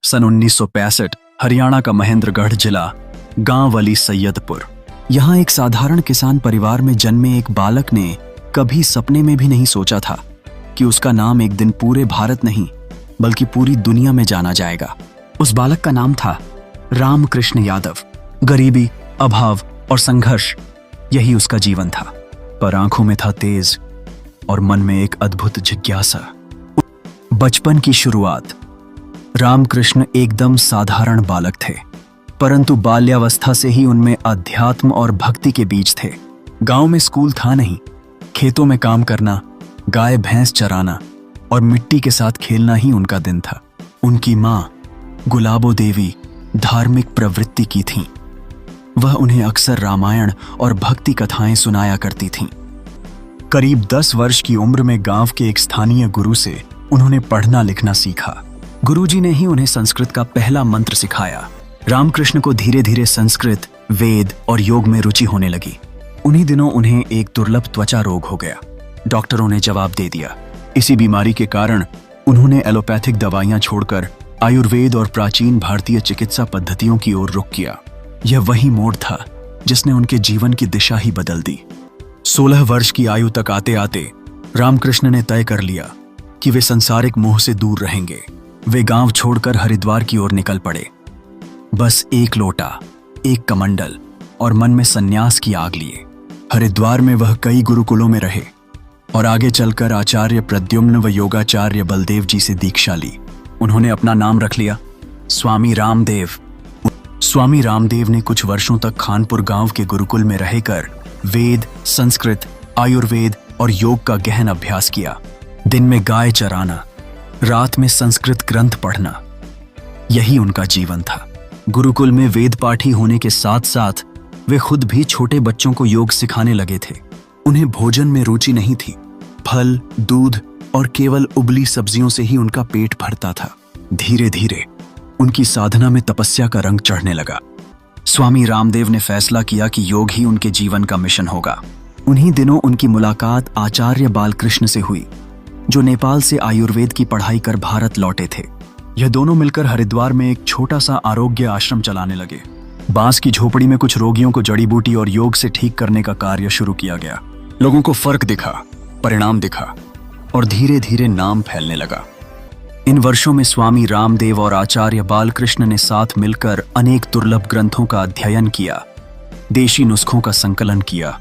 सन 1965 हरियाणा का महेंद्रगढ़ जिला, गांव वली सैयदपुर। यहाँ एक साधारण किसान परिवार में जन्मे एक बालक ने कभी सपने में भी नहीं सोचा था कि उसका नाम एक दिन पूरे भारत नहीं बल्कि पूरी दुनिया में जाना जाएगा। उस बालक का नाम था रामकृष्ण यादव। गरीबी, अभाव और संघर्ष, यही उसका जीवन था। पर आंखों में था तेज और मन में एक अद्भुत जिज्ञासा। बचपन की शुरुआत। रामकृष्ण एकदम साधारण बालक थे, परंतु बाल्यावस्था से ही उनमें अध्यात्म और भक्ति के बीज थे। गांव में स्कूल था नहीं, खेतों में काम करना, गाय भैंस चराना और मिट्टी के साथ खेलना ही उनका दिन था। उनकी मां गुलाबो देवी धार्मिक प्रवृत्ति की थीं। वह उन्हें अक्सर रामायण और भक्ति कथाएं सुनाया करती थीं। करीब 10 वर्ष की उम्र में गांव के एक स्थानीय गुरु से उन्होंने पढ़ना लिखना सीखा। गुरुजी ने ही उन्हें संस्कृत का पहला मंत्र सिखाया। रामकृष्ण को धीरे धीरे संस्कृत, वेद और योग में रुचि होने लगी। उन्हीं दिनों उन्हें एक दुर्लभ त्वचा रोग हो गया। डॉक्टरों ने जवाब दे दिया। इसी बीमारी के कारण उन्होंने एलोपैथिक दवाइयां छोड़कर आयुर्वेद और प्राचीन भारतीय चिकित्सा पद्धतियों की ओर रुख किया। यह वही मोड़ था जिसने उनके जीवन की दिशा ही बदल दी। 16 वर्ष की आयु तक आते आते रामकृष्ण ने तय कर लिया कि वे संसारिक मोह से दूर रहेंगे। वे गांव छोड़कर हरिद्वार की ओर निकल पड़े। बस एक लोटा, एक कमंडल और मन में सन्यास की आग लिए। हरिद्वार में वह कई गुरुकुलों में रहे और आगे चलकर आचार्य प्रद्युम्न व योगाचार्य बलदेव जी से दीक्षा ली। उन्होंने अपना नाम रख लिया स्वामी रामदेव। स्वामी रामदेव ने कुछ वर्षों तक खानपुर गांव के गुरुकुल में रहकर वेद, संस्कृत, आयुर्वेद और योग का गहन अभ्यास किया। दिन में गाय चराना, रात में संस्कृत ग्रंथ पढ़ना, यही उनका जीवन था। गुरुकुल में वेद पाठी होने के साथ साथ वे खुद भी छोटे बच्चों को योग सिखाने लगे थे। उन्हें भोजन में रुचि नहीं थी। फल, दूध और केवल उबली सब्जियों से ही उनका पेट भरता था। धीरे धीरे उनकी साधना में तपस्या का रंग चढ़ने लगा। स्वामी रामदेव ने फैसला किया कि योग ही उनके जीवन का मिशन होगा। उन्हीं दिनों उनकी मुलाकात आचार्य बालकृष्ण से हुई, जो नेपाल से आयुर्वेद की पढ़ाई कर भारत लौटे थे। यह दोनों मिलकर हरिद्वार में एक छोटा सा आरोग्य आश्रम चलाने लगे। बांस की झोपड़ी में कुछ रोगियों को जड़ी बूटी और योग से ठीक करने का कार्य शुरू किया गया। लोगों को फर्क दिखा, परिणाम दिखा और धीरे धीरे नाम फैलने लगा। इन वर्षों में स्वामी रामदेव और आचार्य बालकृष्ण ने साथ मिलकर अनेक दुर्लभ ग्रंथों का अध्ययन किया, देशी नुस्खों का संकलन किया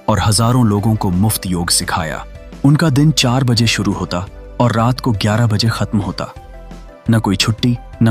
और हजारों लोगों को मुफ्त योग सिखाया। उनका दिन 4 बजे शुरू होता और रात को 11 बजे खत्म होता। न कोई छुट्टी,